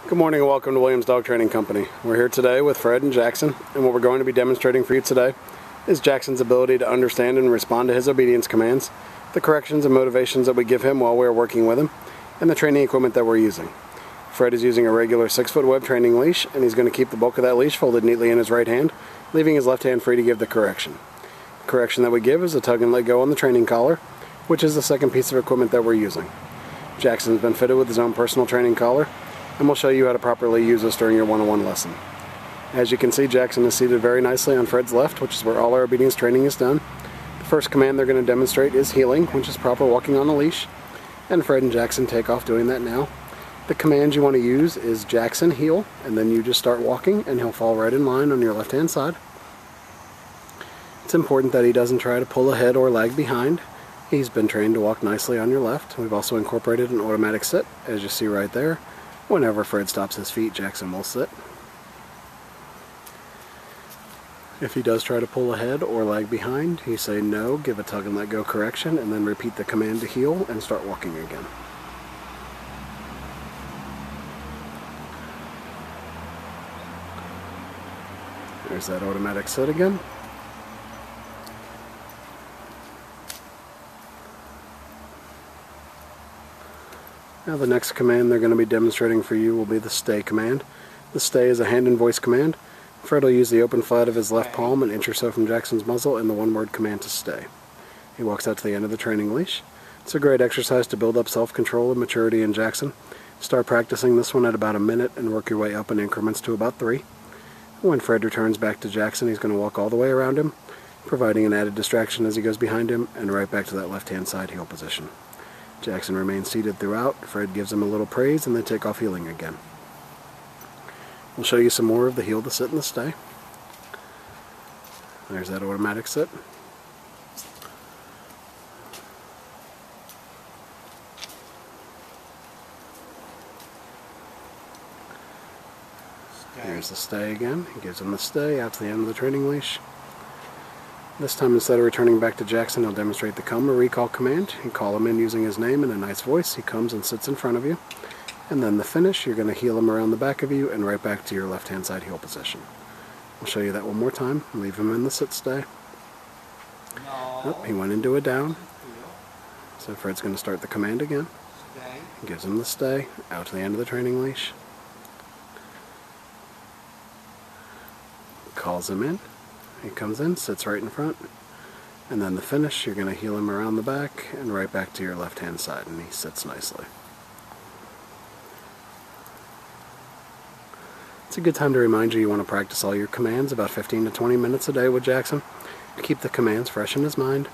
Good morning and welcome to Williams Dog Training Company. We're here today with Fred and Jackson, and what we're going to be demonstrating for you today is Jackson's ability to understand and respond to his obedience commands, the corrections and motivations that we give him while we're working with him, and the training equipment that we're using. Fred is using a regular 6-foot web training leash, and he's going to keep the bulk of that leash folded neatly in his right hand, leaving his left hand free to give the correction. The correction that we give is a tug and let go on the training collar, which is the second piece of equipment that we're using. Jackson's been fitted with his own personal training collar, and we'll show you how to properly use this during your one-on-one lesson. As you can see, Jackson is seated very nicely on Fred's left, which is where all our obedience training is done. The first command they're going to demonstrate is heeling, which is proper walking on a leash, and Fred and Jackson take off doing that now. The command you want to use is Jackson heel, and then you just start walking and he'll fall right in line on your left-hand side. It's important that he doesn't try to pull ahead or lag behind. He's been trained to walk nicely on your left. We've also incorporated an automatic sit, as you see right there. Whenever Fred stops his feet, Jackson will sit. If he does try to pull ahead or lag behind, you say no, give a tug and let go correction, and then repeat the command to heel and start walking again. There's that automatic sit again. Now the next command they're going to be demonstrating for you will be the stay command. The stay is a hand and voice command. Fred will use the open flat of his left palm an inch or so from Jackson's muzzle and the one-word command to stay. He walks out to the end of the training leash. It's a great exercise to build up self-control and maturity in Jackson. Start practicing this one at about a minute and work your way up in increments to about 3. When Fred returns back to Jackson, he's going to walk all the way around him, providing an added distraction as he goes behind him, and right back to that left-hand side heel position. Jackson remains seated throughout. Fred gives him a little praise and they take off heeling again. We'll show you some more of the heel, the sit, and the stay. There's that automatic sit. Here's the stay again. He gives him the stay out to the end of the training leash. This time, instead of returning back to Jackson, he'll demonstrate the come or recall command. You call him in using his name in a nice voice. He comes and sits in front of you. And then the finish, you're going to heel him around the back of you and right back to your left-hand side heel position. We'll show you that one more time. Leave him in the sit stay. Oh, he went into a down. So Fred's going to start the command again. He gives him the stay out to the end of the training leash. Calls him in. He comes in, sits right in front, and then the finish, you're going to heel him around the back and right back to your left-hand side, and he sits nicely. It's a good time to remind you want to practice all your commands about 15 to 20 minutes a day with Jackson to keep the commands fresh in his mind.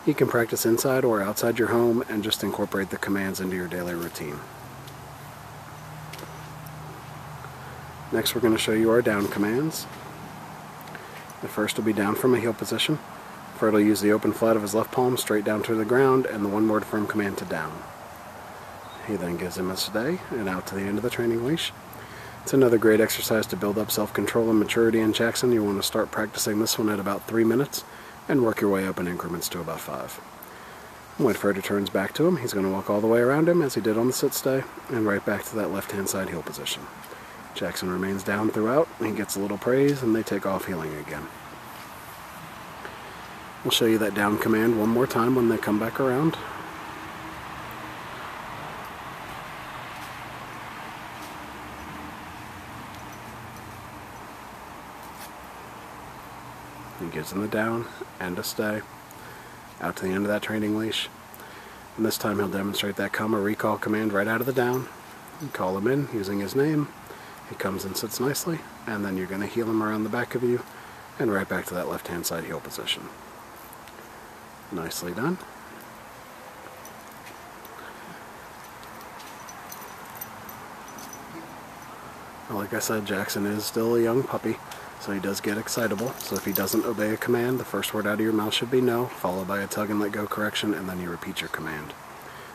You can practice inside or outside your home and just incorporate the commands into your daily routine. Next, we're going to show you our down commands. The first will be down from a heel position. Fred will use the open flat of his left palm straight down to the ground and the one-word firm command to down. He then gives him a stay and out to the end of the training leash. It's another great exercise to build up self-control and maturity in Jackson. You want to start practicing this one at about 3 minutes and work your way up in increments to about 5. When Fred returns back to him, he's going to walk all the way around him as he did on the sit stay and right back to that left-hand side heel position. Jackson remains down throughout, he gets a little praise, and they take off heeling again. We'll show you that down command one more time when they come back around. He gives him the down and a stay out to the end of that training leash. And this time he'll demonstrate that come or recall command right out of the down. You call him in using his name. He comes and sits nicely, and then you're going to heel him around the back of you and right back to that left-hand side heel position. Nicely done. Well, like I said, Jackson is still a young puppy, so he does get excitable. So if he doesn't obey a command, the first word out of your mouth should be no, followed by a tug and let go correction, and then you repeat your command.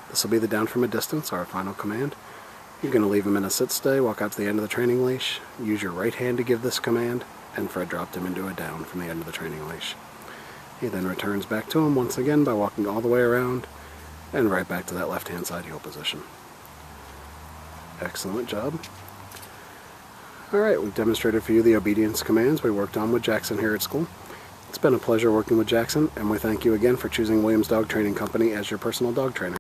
This will be the down from a distance, our final command. You're going to leave him in a sit stay, walk out to the end of the training leash, use your right hand to give this command, and Fred dropped him into a down from the end of the training leash. He then returns back to him once again by walking all the way around and right back to that left-hand side heel position. Excellent job. Alright, we've demonstrated for you the obedience commands we worked on with Jackson here at school. It's been a pleasure working with Jackson, and we thank you again for choosing Williams Dog Training Company as your personal dog trainer.